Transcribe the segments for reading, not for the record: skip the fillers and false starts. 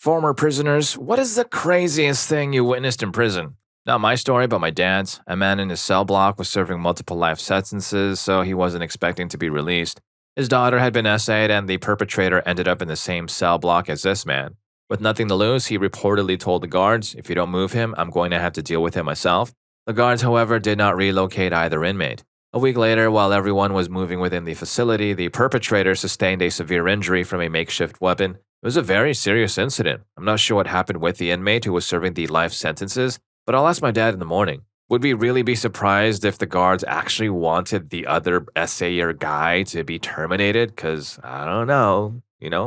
Former prisoners, what is the craziest thing you witnessed in prison? Not my story, but my dad's. A man in his cell block was serving multiple life sentences, so he wasn't expecting to be released. His daughter had been essayed, and the perpetrator ended up in the same cell block as this man. With nothing to lose, he reportedly told the guards, "If you don't move him, I'm going to have to deal with him myself." The guards, however, did not relocate either inmate. A week later, while everyone was moving within the facility, the perpetrator sustained a severe injury from a makeshift weapon. It was a very serious incident. I'm not sure what happened with the inmate who was serving the life sentences, but I'll ask my dad in the morning. Would we really be surprised if the guards actually wanted the other essayer guy to be terminated? Because, I don't know,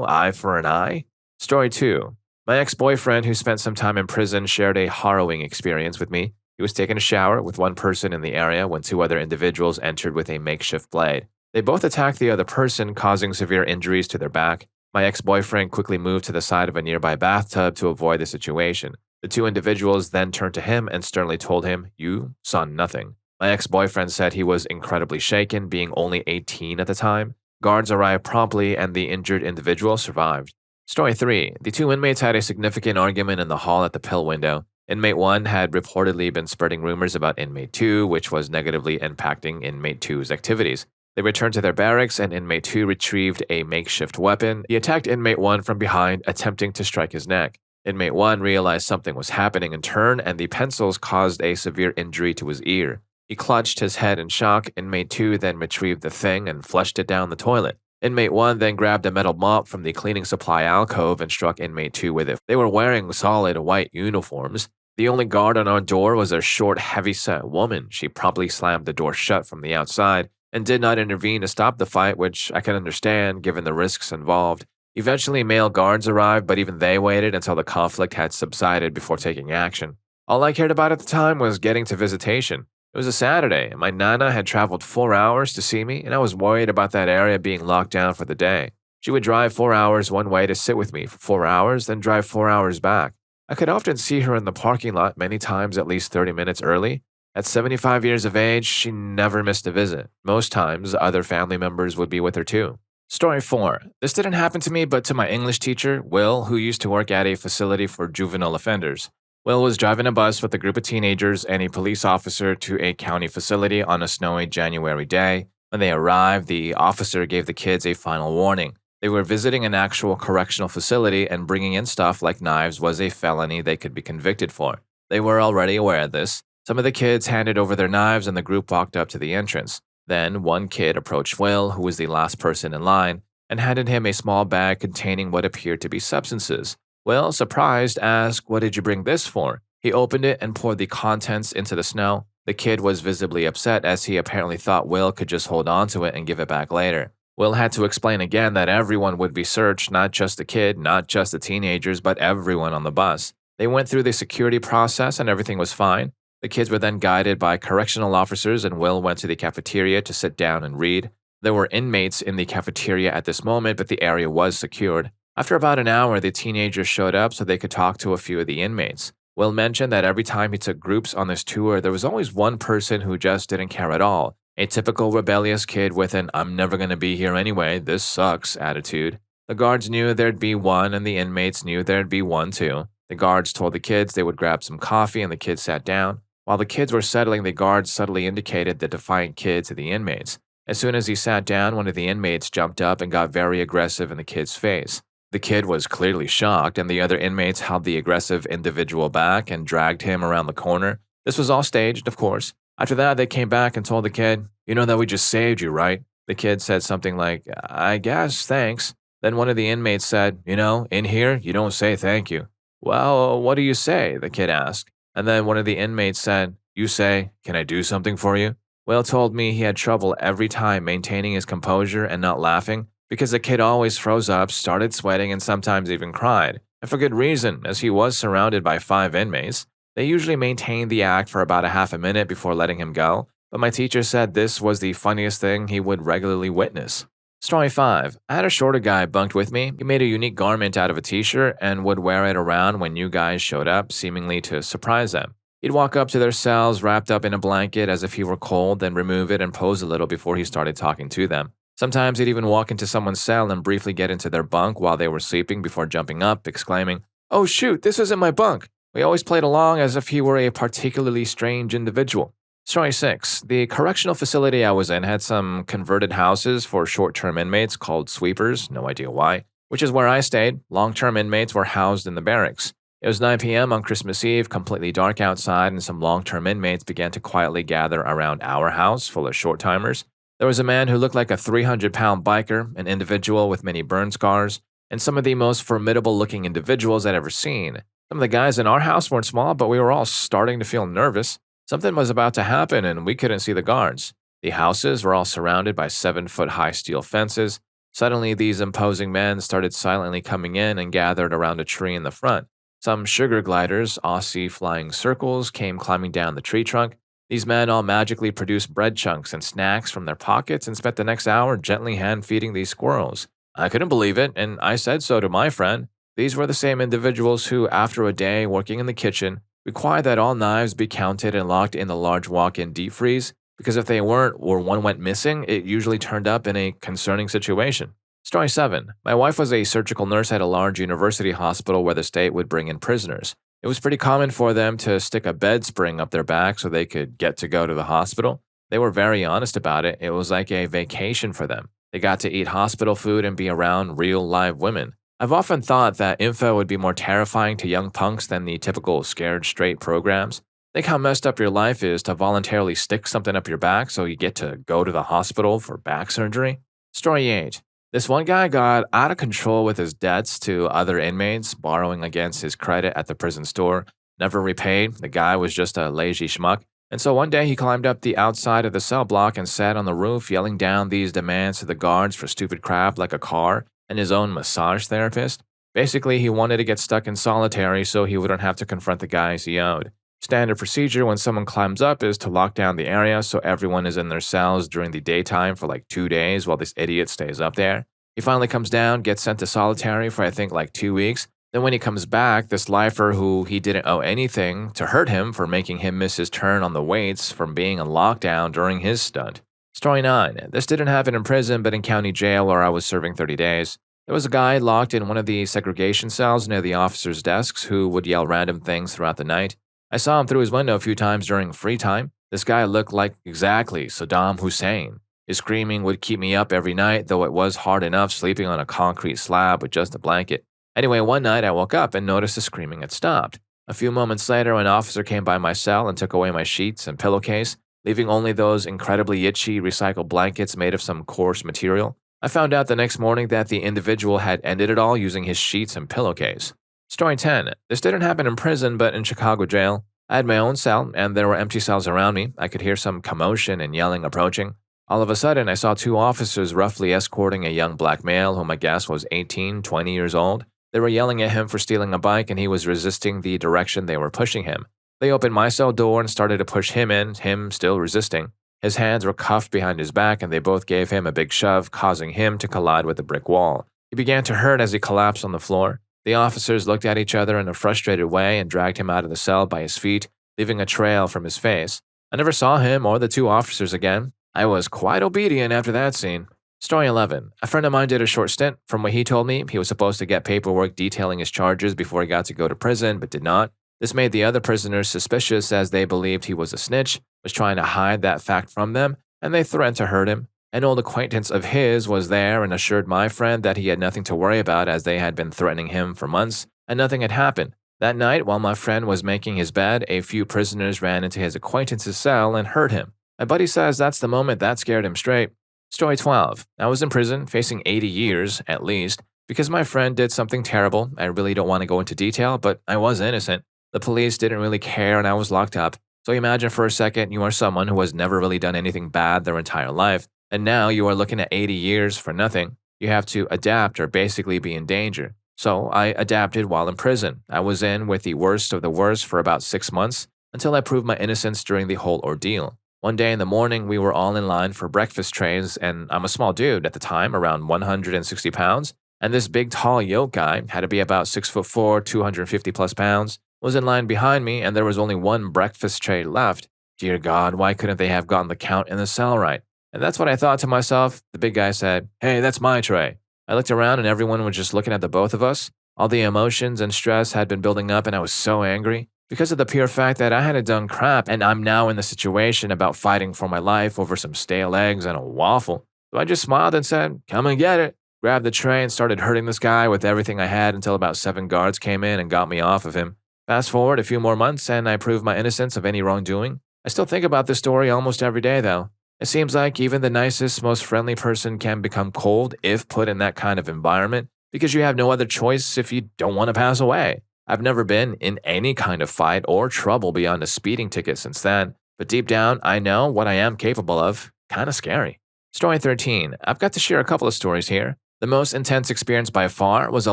eye for an eye? Story 2. My ex-boyfriend, who spent some time in prison, shared a harrowing experience with me. He was taking a shower with one person in the area when two other individuals entered with a makeshift blade. They both attacked the other person, causing severe injuries to their back. My ex-boyfriend quickly moved to the side of a nearby bathtub to avoid the situation. The two individuals then turned to him and sternly told him, "You saw nothing." My ex-boyfriend said he was incredibly shaken, being only 18 at the time. Guards arrived promptly and the injured individual survived. Story 3. The two inmates had a significant argument in the hall at the pill window. Inmate 1 had reportedly been spreading rumors about Inmate 2, which was negatively impacting Inmate 2's activities. They returned to their barracks, and Inmate 2 retrieved a makeshift weapon. He attacked Inmate 1 from behind, attempting to strike his neck. Inmate 1 realized something was happening and turned, and the pencils caused a severe injury to his ear. He clutched his head in shock. Inmate 2 then retrieved the thing and flushed it down the toilet. Inmate 1 then grabbed a metal mop from the cleaning supply alcove and struck Inmate 2 with it. They were wearing solid white uniforms. The only guard on our door was a short, heavy-set woman. She promptly slammed the door shut from the outside and did not intervene to stop the fight, which I can understand given the risks involved. Eventually, male guards arrived, but even they waited until the conflict had subsided before taking action. All I cared about at the time was getting to visitation. It was a Saturday, and my nana had traveled 4 hours to see me, and I was worried about that area being locked down for the day. She would drive 4 hours one way to sit with me for 4 hours, then drive 4 hours back. I could often see her in the parking lot, many times at least 30 minutes early. At 75 years of age, she never missed a visit. Most times, other family members would be with her too. Story 4. This didn't happen to me, but to my English teacher, Will, who used to work at a facility for juvenile offenders. Will was driving a bus with a group of teenagers and a police officer to a county facility on a snowy January day. When they arrived, the officer gave the kids a final warning. They were visiting an actual correctional facility, and bringing in stuff like knives was a felony they could be convicted for. They were already aware of this. Some of the kids handed over their knives and the group walked up to the entrance. Then one kid approached Will, who was the last person in line, and handed him a small bag containing what appeared to be substances. Will, surprised, asked, "What did you bring this for?" He opened it and poured the contents into the snow. The kid was visibly upset as he apparently thought Will could just hold on to it and give it back later. Will had to explain again that everyone would be searched, not just the kid, not just the teenagers, but everyone on the bus. They went through the security process and everything was fine. The kids were then guided by correctional officers, and Will went to the cafeteria to sit down and read. There were inmates in the cafeteria at this moment, but the area was secured. After about an hour, the teenagers showed up so they could talk to a few of the inmates. Will mentioned that every time he took groups on this tour, there was always one person who just didn't care at all. A typical rebellious kid with an "I'm never going to be here anyway, this sucks" attitude. The guards knew there'd be one, and the inmates knew there'd be one too. The guards told the kids they would grab some coffee, and the kids sat down. While the kids were settling, the guards subtly indicated the defiant kid to the inmates. As soon as he sat down, one of the inmates jumped up and got very aggressive in the kid's face. The kid was clearly shocked, and the other inmates held the aggressive individual back and dragged him around the corner. This was all staged, of course. After that, they came back and told the kid, "You know that we just saved you, right?" The kid said something like, "I guess, thanks." Then one of the inmates said, "In here, you don't say thank you." "Well, what do you say?" the kid asked. And then one of the inmates said, "You say, 'Can I do something for you?'" Will told me he had trouble every time maintaining his composure and not laughing because the kid always froze up, started sweating, and sometimes even cried. And for good reason, as he was surrounded by 5 inmates. They usually maintained the act for about a half a minute before letting him go, but my teacher said this was the funniest thing he would regularly witness. Story 5. I had a shorter guy bunked with me. He made a unique garment out of a t-shirt and would wear it around when new guys showed up, seemingly to surprise them. He'd walk up to their cells wrapped up in a blanket as if he were cold, then remove it and pose a little before he started talking to them. Sometimes he'd even walk into someone's cell and briefly get into their bunk while they were sleeping before jumping up, exclaiming, "Oh shoot, this isn't my bunk." We always played along as if he were a particularly strange individual. Story 6. The correctional facility I was in had some converted houses for short term inmates called sweepers, no idea why, which is where I stayed. Long term inmates were housed in the barracks. It was 9 p.m. on Christmas Eve, completely dark outside, and some long term inmates began to quietly gather around our house full of short timers. There was a man who looked like a 300-pound biker, an individual with many burn scars, and some of the most formidable looking individuals I'd ever seen. Some of the guys in our house weren't small, but we were all starting to feel nervous. Something was about to happen, and we couldn't see the guards. The houses were all surrounded by 7-foot high steel fences. Suddenly, these imposing men started silently coming in and gathered around a tree in the front. Some sugar gliders, Aussie flying circles, came climbing down the tree trunk. These men all magically produced bread chunks and snacks from their pockets and spent the next hour gently hand feeding these squirrels. I couldn't believe it, and I said so to my friend. These were the same individuals who, after a day working in the kitchen, required that all knives be counted and locked in the large walk-in deep freeze, because if they weren't or one went missing, it usually turned up in a concerning situation. Story 7. My wife was a surgical nurse at a large university hospital where the state would bring in prisoners. It was pretty common for them to stick a bed spring up their back so they could get to go to the hospital. They were very honest about it. It was like a vacation for them. They got to eat hospital food and be around real live women. I've often thought that info would be more terrifying to young punks than the typical scared straight programs. Think how messed up your life is to voluntarily stick something up your back so you get to go to the hospital for back surgery. Story 8. This one guy got out of control with his debts to other inmates, borrowing against his credit at the prison store. Never repaid. The guy was just a lazy schmuck. And so one day he climbed up the outside of the cell block and sat on the roof yelling down these demands to the guards for stupid crap like a car and his own massage therapist. Basically, he wanted to get stuck in solitary so he wouldn't have to confront the guys he owed. Standard procedure when someone climbs up is to lock down the area so everyone is in their cells during the daytime for like 2 days while this idiot stays up there. He finally comes down, gets sent to solitary for I think like 2 weeks. Then when he comes back, this lifer who he didn't owe anything to hurt him for making him miss his turn on the weights from being in lockdown during his stunt. Story 9. This didn't happen in prison but in county jail where I was serving 30 days. There was a guy locked in one of the segregation cells near the officers' desks who would yell random things throughout the night. I saw him through his window a few times during free time. This guy looked like exactly Saddam Hussein. His screaming would keep me up every night, though it was hard enough sleeping on a concrete slab with just a blanket. Anyway, one night I woke up and noticed the screaming had stopped. A few moments later, an officer came by my cell and took away my sheets and pillowcase, leaving only those incredibly itchy recycled blankets made of some coarse material. I found out the next morning that the individual had ended it all using his sheets and pillowcase. Story 10. This didn't happen in prison, but in Chicago jail. I had my own cell, and there were empty cells around me. I could hear some commotion and yelling approaching. All of a sudden, I saw 2 officers roughly escorting a young black male whom I guess was 18, 20 years old. They were yelling at him for stealing a bike, and he was resisting the direction they were pushing him. They opened my cell door and started to push him in, him still resisting. His hands were cuffed behind his back, and they both gave him a big shove, causing him to collide with a brick wall. He began to hurt as he collapsed on the floor. The officers looked at each other in a frustrated way and dragged him out of the cell by his feet, leaving a trail from his face. I never saw him or the 2 officers again. I was quite obedient after that scene. Story 11. A friend of mine did a short stint. From what he told me, he was supposed to get paperwork detailing his charges before he got to go to prison, but did not. This made the other prisoners suspicious as they believed he was a snitch, was trying to hide that fact from them, and they threatened to hurt him. An old acquaintance of his was there and assured my friend that he had nothing to worry about as they had been threatening him for months, and nothing had happened. That night, while my friend was making his bed, a few prisoners ran into his acquaintance's cell and hurt him. My buddy says that's the moment that scared him straight. Story 12. I was in prison, facing 80 years, at least, because my friend did something terrible. I really don't want to go into detail, but I was innocent. The police didn't really care and I was locked up. So imagine for a second you are someone who has never really done anything bad their entire life, and now you are looking at 80 years for nothing. You have to adapt or basically be in danger. So I adapted while in prison. I was in with the worst of the worst for about 6 months until I proved my innocence during the whole ordeal. One day in the morning, we were all in line for breakfast trays, and I'm a small dude at the time, around 160 pounds, and this big tall yoke guy had to be about 6'4", 250 plus pounds, was in line behind me, and there was only one breakfast tray left. Dear God, why couldn't they have gotten the count in the cell right? And that's what I thought to myself. The big guy said, "Hey, that's my tray." I looked around and everyone was just looking at the both of us. All the emotions and stress had been building up, and I was so angry because of the pure fact that I hadn't done crap, and I'm now in the situation about fighting for my life over some stale eggs and a waffle. So I just smiled and said, "Come and get it." Grabbed the tray and started hurting this guy with everything I had until about 7 guards came in and got me off of him. Fast forward a few more months, and I proved my innocence of any wrongdoing. I still think about this story almost every day, though. It seems like even the nicest, most friendly person can become cold if put in that kind of environment because you have no other choice if you don't want to pass away. I've never been in any kind of fight or trouble beyond a speeding ticket since then, but deep down, I know what I am capable of. Kinda scary. Story 13. I've got to share a couple of stories here. The most intense experience by far was a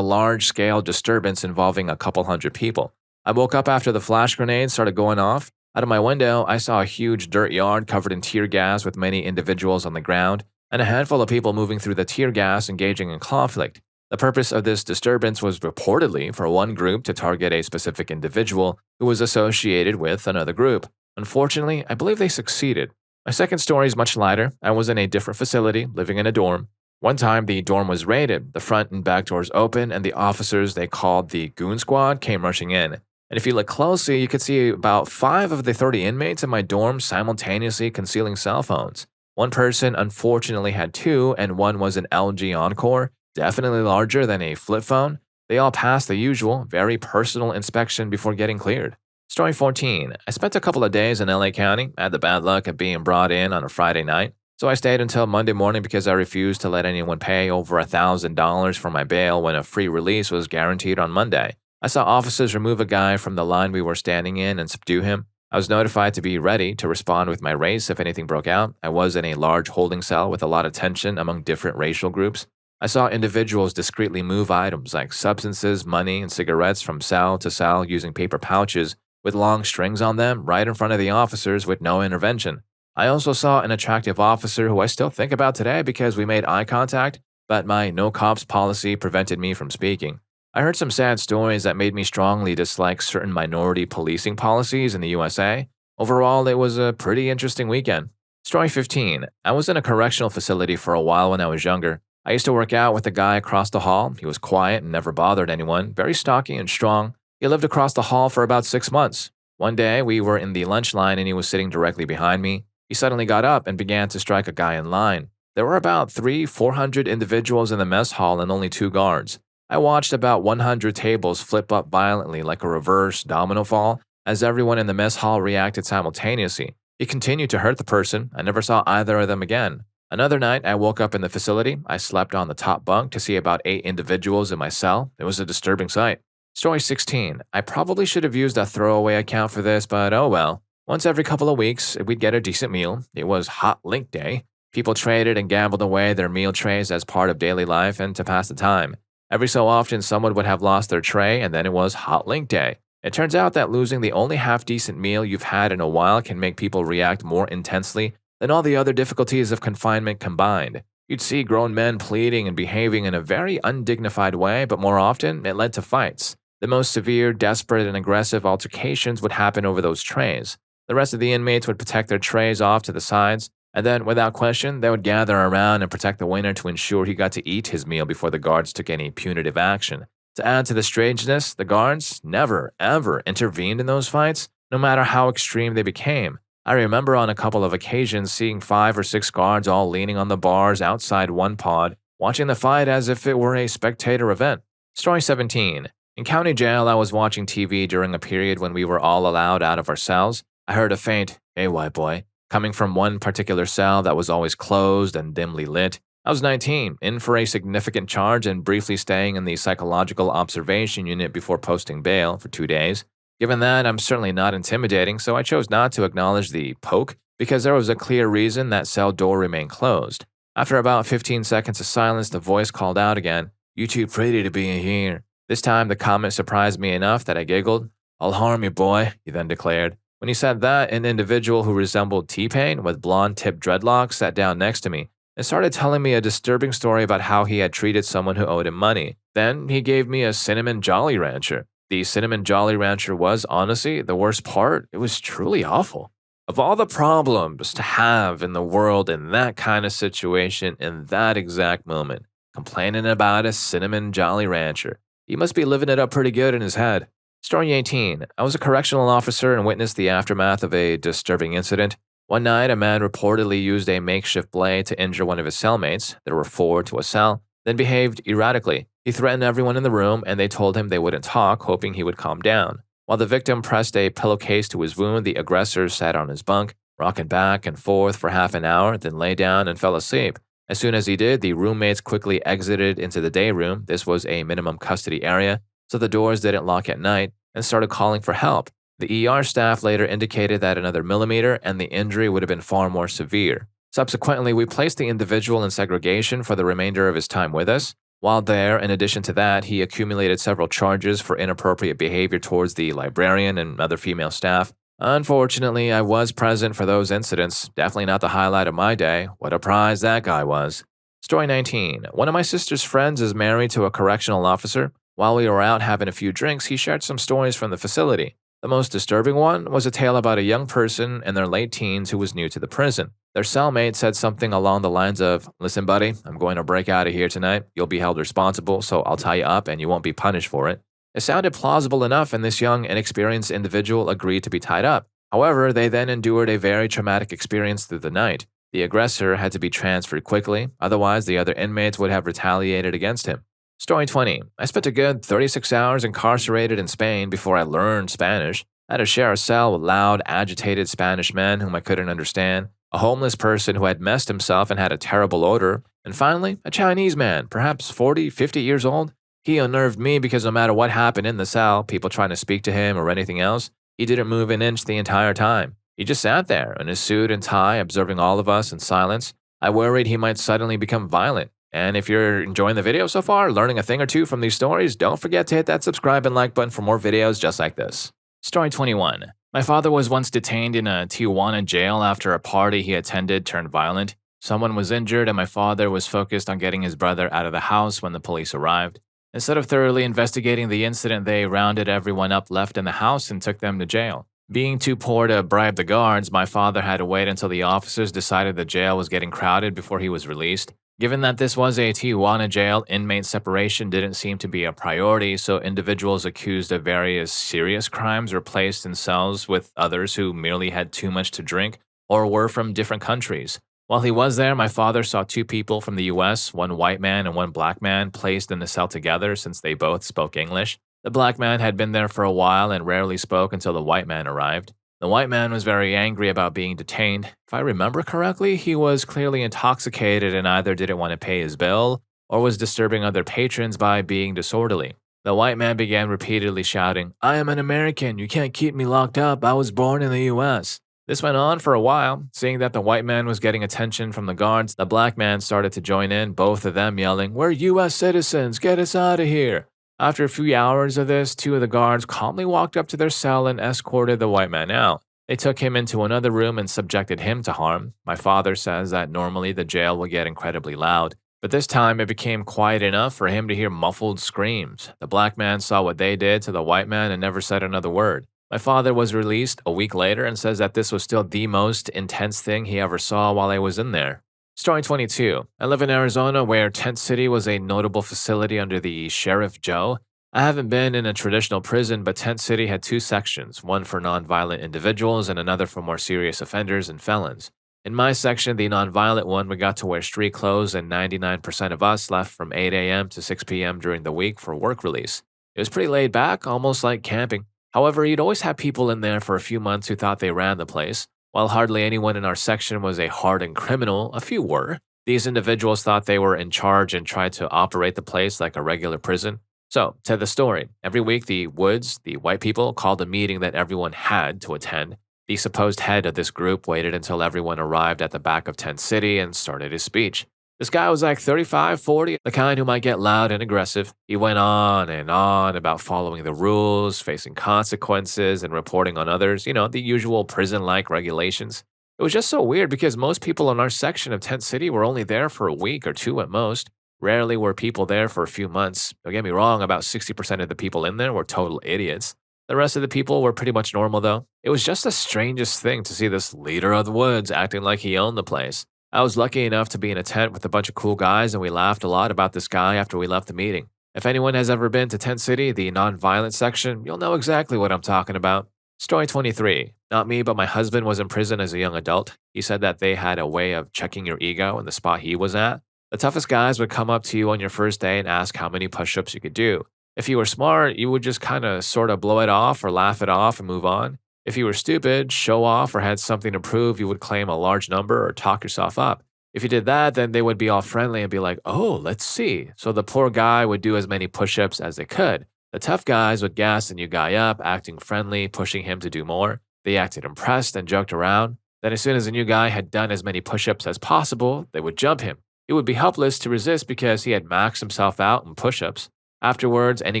large scale disturbance involving a couple hundred people. I woke up after the flash grenades started going off. Out of my window, I saw a huge dirt yard covered in tear gas with many individuals on the ground and a handful of people moving through the tear gas engaging in conflict. The purpose of this disturbance was reportedly for one group to target a specific individual who was associated with another group. Unfortunately, I believe they succeeded. My second story is much lighter. I was in a different facility, living in a dorm. One time, the dorm was raided, the front and back doors open, and the officers they called the Goon Squad came rushing in. And if you look closely, you could see about 5 of the 30 inmates in my dorm simultaneously concealing cell phones. One person unfortunately had 2, and one was an LG Encore, definitely larger than a flip phone. They all passed the usual, very personal inspection before getting cleared. Story 14. I spent a couple of days in LA County. I had the bad luck of being brought in on a Friday night. So I stayed until Monday morning because I refused to let anyone pay over $1,000 for my bail when a free release was guaranteed on Monday. I saw officers remove a guy from the line we were standing in and subdue him. I was notified to be ready to respond with my race if anything broke out. I was in a large holding cell with a lot of tension among different racial groups. I saw individuals discreetly move items like substances, money, and cigarettes from cell to cell using paper pouches with long strings on them right in front of the officers with no intervention. I also saw an attractive officer who I still think about today because we made eye contact, but my no cops policy prevented me from speaking. I heard some sad stories that made me strongly dislike certain minority policing policies in the USA. Overall, it was a pretty interesting weekend. Story 15. I was in a correctional facility for a while when I was younger. I used to work out with a guy across the hall. He was quiet and never bothered anyone, very stocky and strong. He lived across the hall for about 6 months. One day, we were in the lunch line and he was sitting directly behind me. He suddenly got up and began to strike a guy in line. There were about 400 individuals in the mess hall and only 2 guards. I watched about 100 tables flip up violently like a reverse domino fall as everyone in the mess hall reacted simultaneously. He continued to hurt the person. I never saw either of them again. Another night, I woke up in the facility. I slept on the top bunk to see about 8 individuals in my cell. It was a disturbing sight. Story 16. I probably should have used a throwaway account for this, but oh well. Once every couple of weeks, we'd get a decent meal. It was Hot Link Day. People traded and gambled away their meal trays as part of daily life and to pass the time. Every so often, someone would have lost their tray, and then it was Hot Link Day. It turns out that losing the only half-decent meal you've had in a while can make people react more intensely than all the other difficulties of confinement combined. You'd see grown men pleading and behaving in a very undignified way, but more often, it led to fights. The most severe, desperate, and aggressive altercations would happen over those trays. The rest of the inmates would protect their trays off to the sides, and then, without question, they would gather around and protect the winner to ensure he got to eat his meal before the guards took any punitive action. To add to the strangeness, the guards never, ever intervened in those fights, no matter how extreme they became. I remember on a couple of occasions seeing 5 or 6 guards all leaning on the bars outside one pod, watching the fight as if it were a spectator event. Story 17. In county jail, I was watching TV during a period when we were all allowed out of our cells. I heard a faint, "Hey, white boy," coming from one particular cell that was always closed and dimly lit. I was 19, in for a significant charge and briefly staying in the psychological observation unit before posting bail for 2 days. Given that, I'm certainly not intimidating, so I chose not to acknowledge the poke because there was a clear reason that cell door remained closed. After about 15 seconds of silence, the voice called out again, "You too pretty to be in here." This time, the comment surprised me enough that I giggled. "I'll harm you, boy," he then declared. When he said that, an individual who resembled T-Pain with blonde-tipped dreadlocks sat down next to me and started telling me a disturbing story about how he had treated someone who owed him money. Then he gave me a cinnamon Jolly Rancher. The cinnamon Jolly Rancher was, honestly, the worst part. It was truly awful. Of all the problems to have in the world in that kind of situation in that exact moment, complaining about a cinnamon Jolly Rancher. He must be living it up pretty good in his head. Story 18. I was a correctional officer and witnessed the aftermath of a disturbing incident. One night, a man reportedly used a makeshift blade to injure one of his cellmates. There were four to a cell, then behaved erratically. He threatened everyone in the room, and they told him they wouldn't talk, hoping he would calm down. While the victim pressed a pillowcase to his wound, the aggressor sat on his bunk, rocking back and forth for half an hour, then lay down and fell asleep. As soon as he did, the roommates quickly exited into the day room. This was a minimum custody area, so the doors didn't lock at night, and started calling for help. The ER staff later indicated that another millimeter and the injury would have been far more severe. Subsequently, we placed the individual in segregation for the remainder of his time with us. While there, in addition to that, he accumulated several charges for inappropriate behavior towards the librarian and other female staff. Unfortunately, I was present for those incidents. Definitely not the highlight of my day. What a prize that guy was. Story 19. One of my sister's friends is married to a correctional officer. While we were out having a few drinks, he shared some stories from the facility. The most disturbing one was a tale about a young person in their late teens who was new to the prison. Their cellmate said something along the lines of, "Listen, buddy, I'm going to break out of here tonight. You'll be held responsible, so I'll tie you up and you won't be punished for it." It sounded plausible enough, and this young, inexperienced individual agreed to be tied up. However, they then endured a very traumatic experience through the night. The aggressor had to be transferred quickly, otherwise the other inmates would have retaliated against him. Story 20. I spent a good 36 hours incarcerated in Spain before I learned Spanish. I had to share a cell with loud, agitated Spanish men whom I couldn't understand, a homeless person who had messed himself and had a terrible odor, and finally, a Chinese man, perhaps 40, 50 years old. He unnerved me because no matter what happened in the cell, people trying to speak to him or anything else, he didn't move an inch the entire time. He just sat there in his suit and tie, observing all of us in silence. I worried he might suddenly become violent. And if you're enjoying the video so far, learning a thing or two from these stories, don't forget to hit that subscribe and like button for more videos just like this. Story 21. My father was once detained in a Tijuana jail after a party he attended turned violent. Someone was injured and my father was focused on getting his brother out of the house when the police arrived. Instead of thoroughly investigating the incident, they rounded everyone up left in the house and took them to jail. Being too poor to bribe the guards, my father had to wait until the officers decided the jail was getting crowded before he was released. Given that this was a Tijuana jail, inmate separation didn't seem to be a priority, so individuals accused of various serious crimes were placed in cells with others who merely had too much to drink or were from different countries. While he was there, my father saw two people from the US, one white man and one black man, placed in the cell together since they both spoke English. The black man had been there for a while and rarely spoke until the white man arrived. The white man was very angry about being detained. If I remember correctly, he was clearly intoxicated and either didn't want to pay his bill or was disturbing other patrons by being disorderly. The white man began repeatedly shouting, "I am an American. You can't keep me locked up. I was born in the US." This went on for a while. Seeing that the white man was getting attention from the guards, the black man started to join in, both of them yelling, "We're US citizens. Get us out of here." After a few hours of this, two of the guards calmly walked up to their cell and escorted the white man out. They took him into another room and subjected him to harm. My father says that normally the jail will get incredibly loud, but this time it became quiet enough for him to hear muffled screams. The black man saw what they did to the white man and never said another word. My father was released a week later and says that this was still the most intense thing he ever saw while I was in there. Story 22. I live in Arizona, where Tent City was a notable facility under the Sheriff Joe. I haven't been in a traditional prison, but Tent City had two sections, one for nonviolent individuals and another for more serious offenders and felons. In my section, the nonviolent one, we got to wear street clothes, and 99% of us left from 8 a.m. to 6 p.m. during the week for work release. It was pretty laid back, almost like camping. However, you'd always have people in there for a few months who thought they ran the place. While hardly anyone in our section was a hardened criminal, a few were. These individuals thought they were in charge and tried to operate the place like a regular prison. So, to the story. Every week, the Woods, the white people, called a meeting that everyone had to attend. The supposed head of this group waited until everyone arrived at the back of Tent City and started his speech. This guy was like 35, 40, the kind who might get loud and aggressive. He went on and on about following the rules, facing consequences, and reporting on others, the usual prison-like regulations. It was just so weird because most people in our section of Tent City were only there for a week or two at most. Rarely were people there for a few months. Don't get me wrong, about 60% of the people in there were total idiots. The rest of the people were pretty much normal, though. It was just the strangest thing to see this leader of the woods acting like he owned the place. I was lucky enough to be in a tent with a bunch of cool guys, and we laughed a lot about this guy after we left the meeting. If anyone has ever been to Tent City, the non-violent section, you'll know exactly what I'm talking about. Story 23. Not me, but my husband was in prison as a young adult. He said that they had a way of checking your ego in the spot he was at. The toughest guys would come up to you on your first day and ask how many push ups you could do. If you were smart, you would just kind of sort of blow it off or laugh it off and move on. If you were stupid, show off, or had something to prove, you would claim a large number or talk yourself up. If you did that, then they would be all friendly and be like, oh, let's see. So the poor guy would do as many push ups as they could. The tough guys would gas the new guy up, acting friendly, pushing him to do more. They acted impressed and joked around. Then, as soon as the new guy had done as many push ups as possible, they would jump him. He would be helpless to resist because he had maxed himself out in push ups. Afterwards, any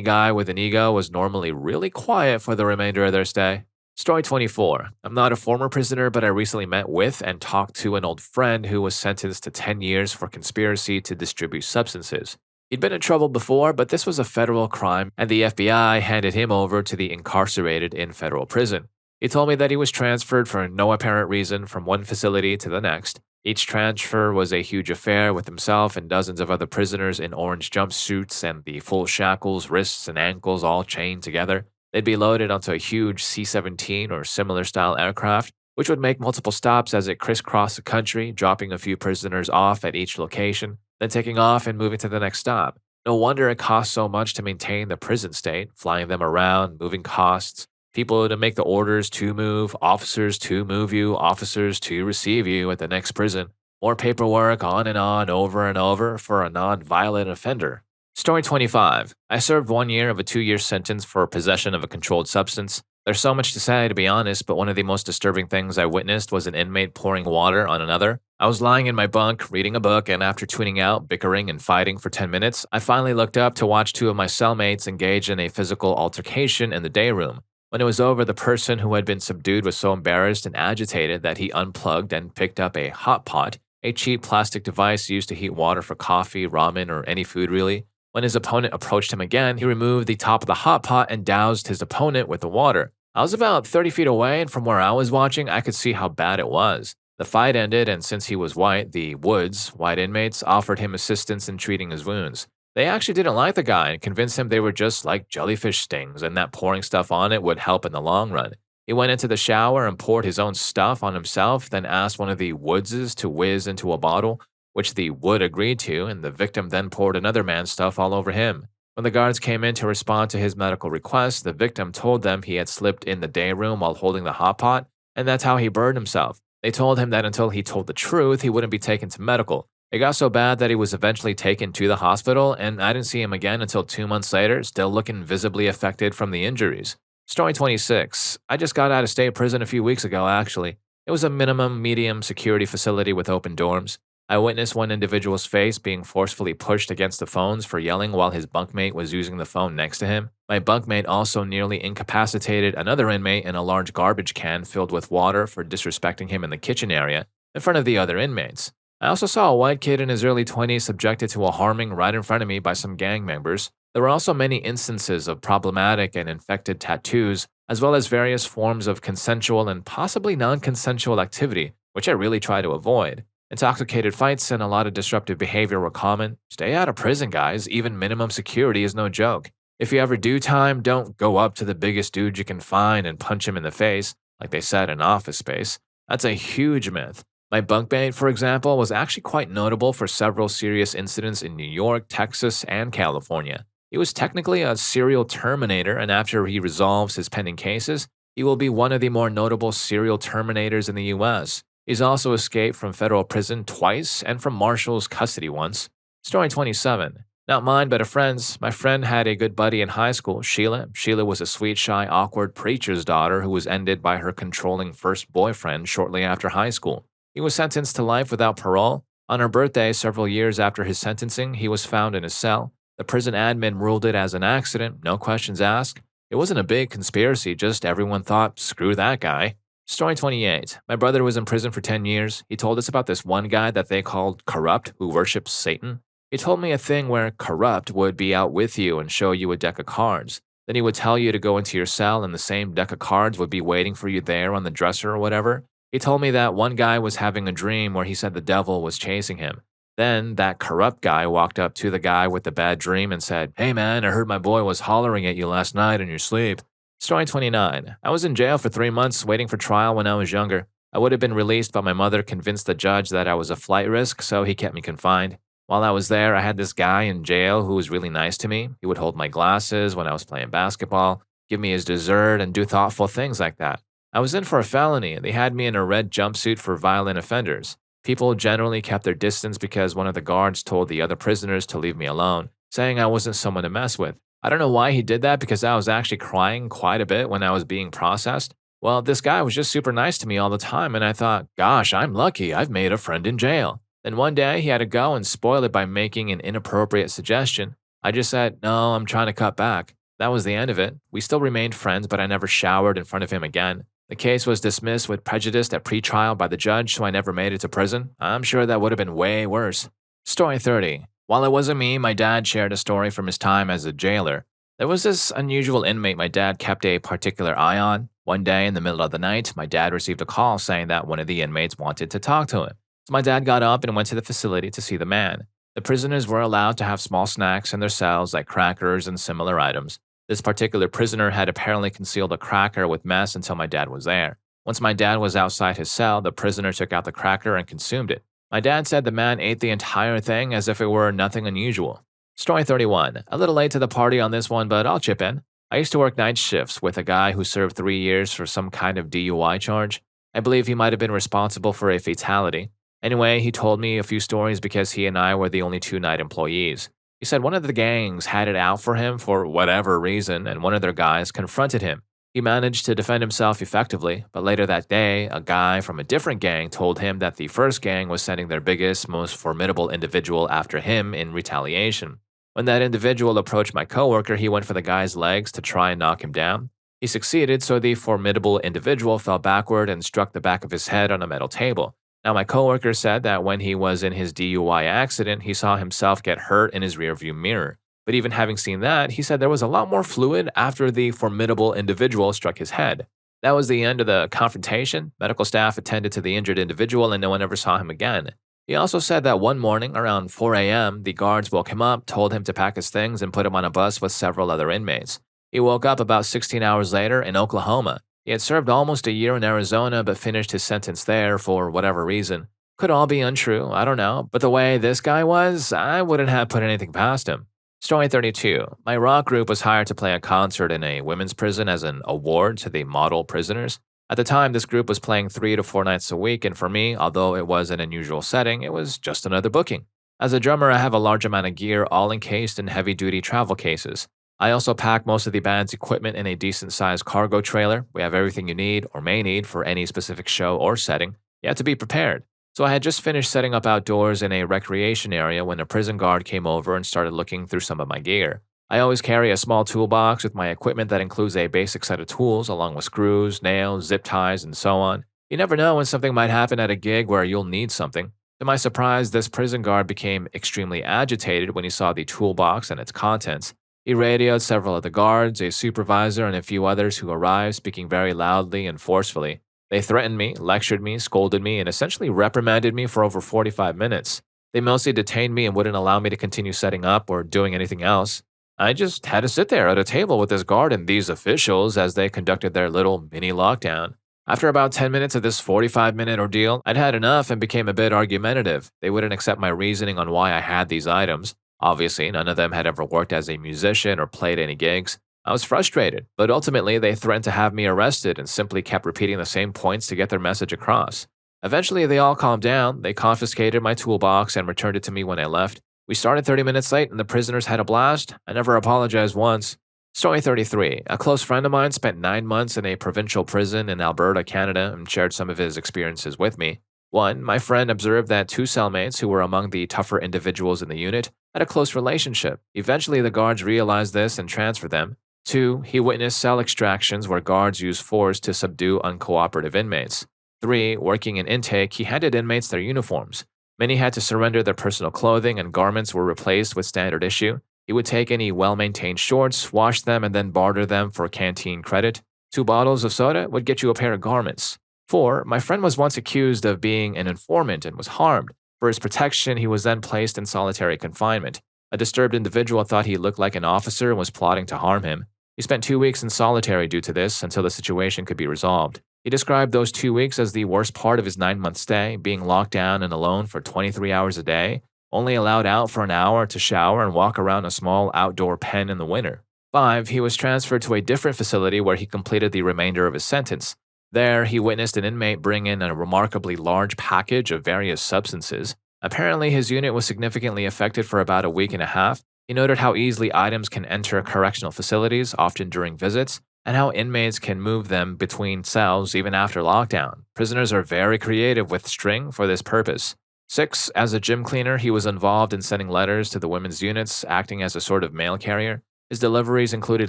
guy with an ego was normally really quiet for the remainder of their stay. Story 24. I'm not a former prisoner, but I recently met with and talked to an old friend who was sentenced to 10 years for conspiracy to distribute substances. He'd been in trouble before, but this was a federal crime, and the FBI handed him over to the incarcerated in federal prison. He told me that he was transferred for no apparent reason from one facility to the next. Each transfer was a huge affair with himself and dozens of other prisoners in orange jumpsuits and the full shackles, wrists, and ankles all chained together. They'd be loaded onto a huge C-17 or similar style aircraft, which would make multiple stops as it crisscrossed the country, dropping a few prisoners off at each location, then taking off and moving to the next stop. No wonder it cost so much to maintain the prison state, flying them around, moving costs, people to make the orders to move, officers to move you, officers to receive you at the next prison. More paperwork on and on, over and over for a non-violent offender. Story 25. I served 1 year of a 2-year sentence for possession of a controlled substance. There's so much to say, to be honest, but one of the most disturbing things I witnessed was an inmate pouring water on another. I was lying in my bunk, reading a book, and after tuning out, bickering, and fighting for 10 minutes, I finally looked up to watch 2 of my cellmates engage in a physical altercation in the day room. When it was over, the person who had been subdued was so embarrassed and agitated that he unplugged and picked up a hot pot, a cheap plastic device used to heat water for coffee, ramen, or any food really. When his opponent approached him again, he removed the top of the hot pot and doused his opponent with the water. I was about 30 feet away, and from where I was watching, I could see how bad it was. The fight ended, and since he was white, the Woods, white inmates, offered him assistance in treating his wounds. They actually didn't like the guy and convinced him they were just like jellyfish stings and that pouring stuff on it would help in the long run. He went into the shower and poured his own stuff on himself, then asked one of the Woodses to whiz into a bottle, which the Wood agreed to, and the victim then poured another man's stuff all over him. When the guards came in to respond to his medical request, the victim told them he had slipped in the day room while holding the hot pot, and that's how he burned himself. They told him that until he told the truth, he wouldn't be taken to medical. It got so bad that he was eventually taken to the hospital, and I didn't see him again until 2 months later, still looking visibly affected from the injuries. Story 26. I just got out of state prison a few weeks ago, actually. It was a minimum medium security facility with open dorms. I witnessed one individual's face being forcefully pushed against the phones for yelling while his bunkmate was using the phone next to him. My bunkmate also nearly incapacitated another inmate in a large garbage can filled with water for disrespecting him in the kitchen area in front of the other inmates. I also saw a white kid in his early 20s subjected to a harming right in front of me by some gang members. There were also many instances of problematic and infected tattoos, as well as various forms of consensual and possibly non-consensual activity, which I really try to avoid. Intoxicated fights and a lot of disruptive behavior were common. Stay out of prison, guys. Even minimum security is no joke. If you ever do time, don't go up to the biggest dude you can find and punch him in the face, like they said in Office Space. That's a huge myth. My bunkmate, for example, was actually quite notable for several serious incidents in New York, Texas, and California. He was technically a serial terminator, and after he resolves his pending cases, he will be one of the more notable serial terminators in the US. He's also escaped from federal prison twice and from Marshall's custody once. Story 27. Not mine, but a friend's. My friend had a good buddy in high school, Sheila. Sheila was a sweet, shy, awkward preacher's daughter who was ended by her controlling first boyfriend shortly after high school. He was sentenced to life without parole. On her birthday, several years after his sentencing, he was found in his cell. The prison admin ruled it as an accident, no questions asked. It wasn't a big conspiracy, just everyone thought, screw that guy. Story 28. My brother was in prison for 10 years. He told us about this one guy that they called Corrupt who worships Satan. He told me a thing where Corrupt would be out with you and show you a deck of cards. Then he would tell you to go into your cell and the same deck of cards would be waiting for you there on the dresser or whatever. He told me that one guy was having a dream where he said the devil was chasing him. Then that corrupt guy walked up to the guy with the bad dream and said, "Hey man, I heard my boy was hollering at you last night in your sleep." Story 29. I was in jail for 3 months waiting for trial when I was younger. I would have been released, but my mother convinced the judge that I was a flight risk, so he kept me confined. While I was there, I had this guy in jail who was really nice to me. He would hold my glasses when I was playing basketball, give me his dessert, and do thoughtful things like that. I was in for a felony, and they had me in a red jumpsuit for violent offenders. People generally kept their distance because one of the guards told the other prisoners to leave me alone, saying I wasn't someone to mess with. I don't know why he did that because I was actually crying quite a bit when I was being processed. Well, this guy was just super nice to me all the time, and I thought, gosh, I'm lucky I've made a friend in jail. Then one day he had to go and spoil it by making an inappropriate suggestion. I just said, no, I'm trying to cut back. That was the end of it. We still remained friends, but I never showered in front of him again. The case was dismissed with prejudice at pretrial by the judge, so I never made it to prison. I'm sure that would have been way worse. Story 30. While it wasn't me, my dad shared a story from his time as a jailer. There was this unusual inmate my dad kept a particular eye on. One day in the middle of the night, my dad received a call saying that one of the inmates wanted to talk to him. So my dad got up and went to the facility to see the man. The prisoners were allowed to have small snacks in their cells like crackers and similar items. This particular prisoner had apparently concealed a cracker with mess until my dad was there. Once my dad was outside his cell, the prisoner took out the cracker and consumed it. My dad said the man ate the entire thing as if it were nothing unusual. Story 31. A little late to the party on this one, but I'll chip in. I used to work night shifts with a guy who served 3 years for some kind of DUI charge. I believe he might have been responsible for a fatality. Anyway, he told me a few stories because he and I were the only 2 night employees. He said one of the gangs had it out for him for whatever reason, and one of their guys confronted him. He managed to defend himself effectively, but later that day, a guy from a different gang told him that the first gang was sending their biggest, most formidable individual after him in retaliation. When that individual approached my coworker, he went for the guy's legs to try and knock him down. He succeeded, so the formidable individual fell backward and struck the back of his head on a metal table. Now, my coworker said that when he was in his DUI accident, he saw himself get hurt in his rearview mirror. But even having seen that, he said there was a lot more fluid after the formidable individual struck his head. That was the end of the confrontation. Medical staff attended to the injured individual and no one ever saw him again. He also said that one morning around 4 a.m., the guards woke him up, told him to pack his things, and put him on a bus with several other inmates. He woke up about 16 hours later in Oklahoma. He had served almost a year in Arizona but finished his sentence there for whatever reason. Could all be untrue, I don't know, but the way this guy was, I wouldn't have put anything past him. Story 32. My rock group was hired to play a concert in a women's prison as an award to the model prisoners. At the time, this group was playing 3 to 4 nights a week, and for me, although it was an unusual setting, it was just another booking. As a drummer, I have a large amount of gear all encased in heavy-duty travel cases. I also pack most of the band's equipment in a decent-sized cargo trailer. We have everything you need or may need for any specific show or setting. You have to be prepared. So I had just finished setting up outdoors in a recreation area when a prison guard came over and started looking through some of my gear. I always carry a small toolbox with my equipment that includes a basic set of tools along with screws, nails, zip ties, and so on. You never know when something might happen at a gig where you'll need something. To my surprise, this prison guard became extremely agitated when he saw the toolbox and its contents. He radioed several of the guards, a supervisor, and a few others who arrived, speaking very loudly and forcefully. They threatened me, lectured me, scolded me, and essentially reprimanded me for over 45 minutes. They mostly detained me and wouldn't allow me to continue setting up or doing anything else. I just had to sit there at a table with this guard and these officials as they conducted their little mini lockdown. After about 10 minutes of this 45-minute ordeal, I'd had enough and became a bit argumentative. They wouldn't accept my reasoning on why I had these items. Obviously, none of them had ever worked as a musician or played any gigs. I was frustrated, but ultimately they threatened to have me arrested and simply kept repeating the same points to get their message across. Eventually, they all calmed down, they confiscated my toolbox and returned it to me when I left. We started 30 minutes late and the prisoners had a blast. I never apologized once. Story 33. A close friend of mine spent 9 months in a provincial prison in Alberta, Canada, and shared some of his experiences with me. 1. My friend observed that 2 cellmates who were among the tougher individuals in the unit had a close relationship. Eventually, the guards realized this and transferred them. 2. He witnessed cell extractions where guards used force to subdue uncooperative inmates. 3. Working in intake, he handed inmates their uniforms. Many had to surrender their personal clothing and garments were replaced with standard issue. He would take any well-maintained shorts, wash them, and then barter them for canteen credit. 2 bottles of soda would get you a pair of garments. 4. My friend was once accused of being an informant and was harmed. For his protection, he was then placed in solitary confinement. A disturbed individual thought he looked like an officer and was plotting to harm him. He spent 2 weeks in solitary due to this until the situation could be resolved. He described those 2 weeks as the worst part of his 9-month stay, being locked down and alone for 23 hours a day, only allowed out for an hour to shower and walk around a small outdoor pen in the winter. 5. He was transferred to a different facility where he completed the remainder of his sentence. There, he witnessed an inmate bring in a remarkably large package of various substances. Apparently, his unit was significantly affected for about a week and a half. He noted how easily items can enter correctional facilities, often during visits, and how inmates can move them between cells even after lockdown. Prisoners are very creative with string for this purpose. 6. As a gym cleaner, he was involved in sending letters to the women's units, acting as a sort of mail carrier. His deliveries included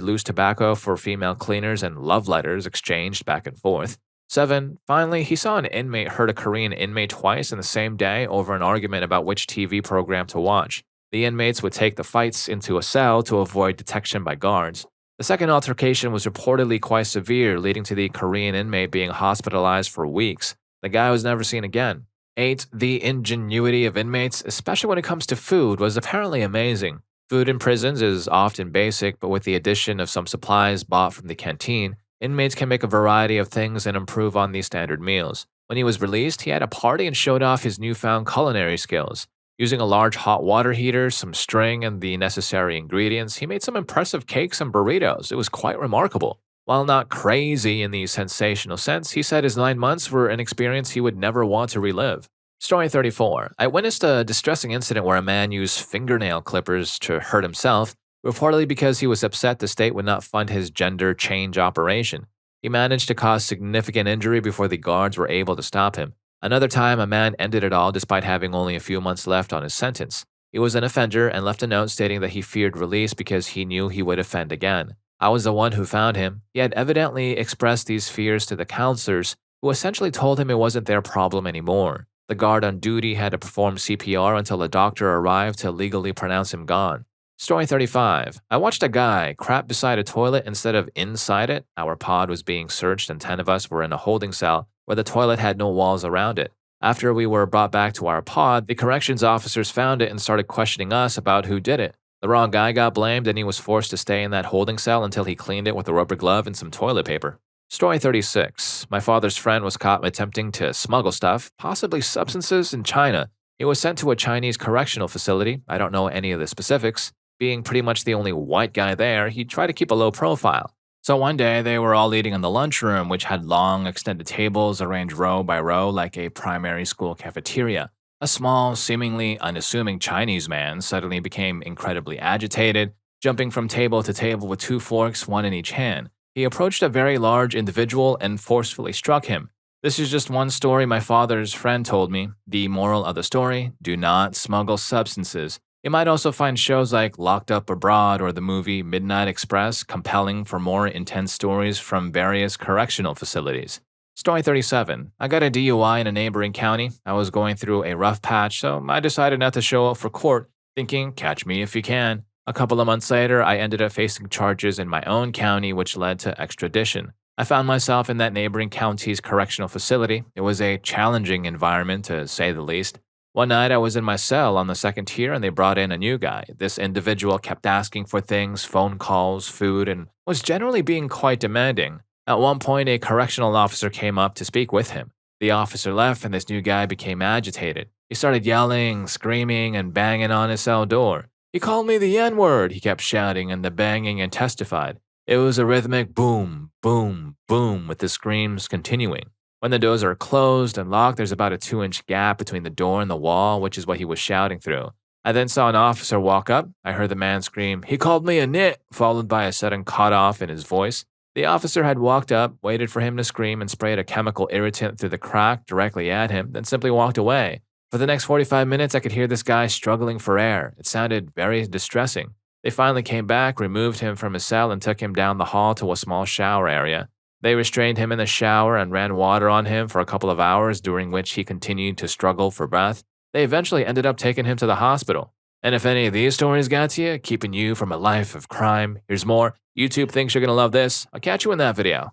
loose tobacco for female cleaners and love letters exchanged back and forth. 7. Finally, he saw an inmate hurt a Korean inmate twice in the same day over an argument about which TV program to watch. The inmates would take the fights into a cell to avoid detection by guards. The second altercation was reportedly quite severe, leading to the Korean inmate being hospitalized for weeks. The guy was never seen again. 8. The ingenuity of inmates, especially when it comes to food, was apparently amazing. Food in prisons is often basic, but with the addition of some supplies bought from the canteen, inmates can make a variety of things and improve on these standard meals. When he was released, he had a party and showed off his newfound culinary skills. Using a large hot water heater, some string, and the necessary ingredients, he made some impressive cakes and burritos. It was quite remarkable. While not crazy in the sensational sense, he said his 9 months were an experience he would never want to relive. Story 34. I witnessed a distressing incident where a man used fingernail clippers to hurt himself, reportedly because he was upset the state would not fund his gender change operation. He managed to cause significant injury before the guards were able to stop him. Another time, a man ended it all despite having only a few months left on his sentence. He was an offender and left a note stating that he feared release because he knew he would offend again. I was the one who found him. He had evidently expressed these fears to the counselors, who essentially told him it wasn't their problem anymore. The guard on duty had to perform CPR until a doctor arrived to legally pronounce him gone. Story 35. I watched a guy crap beside a toilet instead of inside it. Our pod was being searched and 10 of us were in a holding cell where the toilet had no walls around it. After we were brought back to our pod, the corrections officers found it and started questioning us about who did it. The wrong guy got blamed and he was forced to stay in that holding cell until he cleaned it with a rubber glove and some toilet paper. Story 36. My father's friend was caught attempting to smuggle stuff, possibly substances, in China. He was sent to a Chinese correctional facility. I don't know any of the specifics. Being pretty much the only white guy there, he tried to keep a low profile. So one day, they were all eating in the lunchroom, which had long, extended tables arranged row by row like a primary school cafeteria. A small, seemingly unassuming Chinese man suddenly became incredibly agitated, jumping from table to table with 2 forks, one in each hand. He approached a very large individual and forcefully struck him. This is just one story my father's friend told me. The moral of the story: do not smuggle substances. You might also find shows like Locked Up Abroad or the movie Midnight Express compelling for more intense stories from various correctional facilities. Story 37. I got a DUI in a neighboring county. I was going through a rough patch, so I decided not to show up for court, thinking, catch me if you can. A couple of months later, I ended up facing charges in my own county, which led to extradition. I found myself in that neighboring county's correctional facility. It was a challenging environment, to say the least. One night, I was in my cell on the second tier and they brought in a new guy. This individual kept asking for things, phone calls, food, and was generally being quite demanding. At one point, a correctional officer came up to speak with him. The officer left and this new guy became agitated. He started yelling, screaming, and banging on his cell door. He called me the N-word, he kept shouting, and the banging intensified. It was a rhythmic boom, boom, boom, with the screams continuing. When the doors are closed and locked, there's about a 2-inch gap between the door and the wall, which is what he was shouting through. I then saw an officer walk up. I heard the man scream, "He called me a nit," followed by a sudden cut-off in his voice. The officer had walked up, waited for him to scream, and sprayed a chemical irritant through the crack directly at him, then simply walked away. For the next 45 minutes, I could hear this guy struggling for air. It sounded very distressing. They finally came back, removed him from his cell, and took him down the hall to a small shower area. They restrained him in the shower and ran water on him for a couple of hours, during which he continued to struggle for breath. They eventually ended up taking him to the hospital. And if any of these stories got to you, keeping you from a life of crime, here's more. YouTube thinks you're going to love this. I'll catch you in that video.